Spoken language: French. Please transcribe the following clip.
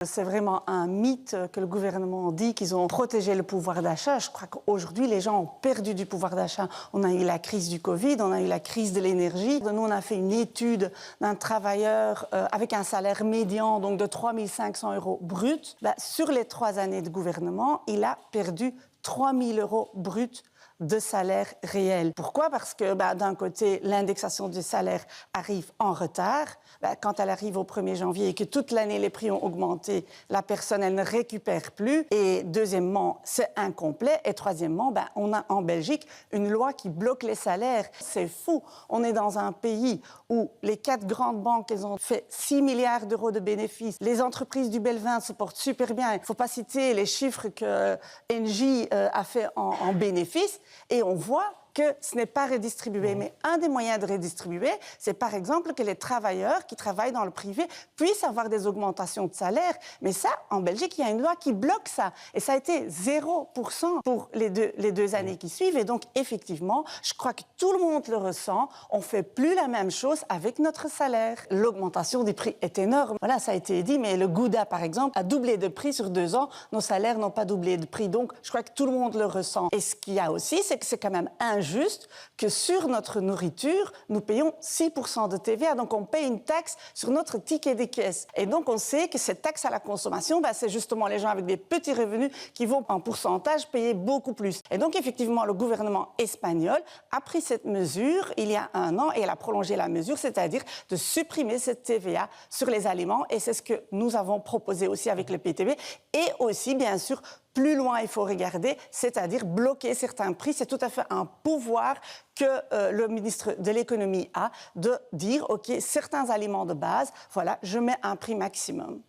C'est vraiment un mythe que le gouvernement dit qu'ils ont protégé le pouvoir d'achat. Je crois qu'aujourd'hui, les gens ont perdu du pouvoir d'achat. On a eu la crise du Covid, on a eu la crise de l'énergie. Nous, on a fait une étude d'un travailleur avec un salaire médian donc de 3 500 € brut. Sur les 3 années de gouvernement, il a perdu 3 000 € brut de salaire réel. Pourquoi? Parce que d'un côté, l'indexation du salaire arrive en retard. Quand elle arrive au 1er janvier et que toute l'année les prix ont augmenté, la personne, elle ne récupère plus. Et deuxièmement, c'est incomplet. Et troisièmement, on a en Belgique une loi qui bloque les salaires. C'est fou. On est dans un pays où les 4 grandes banques, elles ont fait 6 milliards d'euros de bénéfices. Les entreprises du Belvin se portent super bien. Il ne faut pas citer les chiffres que Engie a fait en bénéfices. Et on voit que ce n'est pas redistribué. Mais un des moyens de redistribuer, c'est par exemple que les travailleurs qui travaillent dans le privé puissent avoir des augmentations de salaire. Mais ça, en Belgique, il y a une loi qui bloque ça. Et ça a été 0% pour les deux années qui suivent. Et donc, effectivement, je crois que tout le monde le ressent. On ne fait plus la même chose avec notre salaire. L'augmentation des prix est énorme. Voilà, ça a été dit, mais le Gouda, par exemple, a doublé de prix sur 2 ans. Nos salaires n'ont pas doublé de prix. Donc, je crois que tout le monde le ressent. Et ce qu'il y a aussi, c'est que c'est quand même injuste que sur notre nourriture, nous payons 6% de TVA. Donc, on paye une taxe sur notre ticket des caisses. Et donc, on sait que cette taxe à la consommation, c'est justement les gens avec des petits revenus qui vont, en pourcentage, payer beaucoup plus. Et donc, effectivement, le gouvernement espagnol a pris cette mesure il y a 1 an et elle a prolongé la mesure, c'est-à-dire de supprimer cette TVA sur les aliments. Et c'est ce que nous avons proposé aussi avec le PTB. Et aussi, bien sûr, plus loin, il faut regarder, c'est-à-dire bloquer certains prix. C'est tout à fait un pouvoir que le ministre de l'économie a de dire, OK, certains aliments de base, voilà, je mets un prix maximum.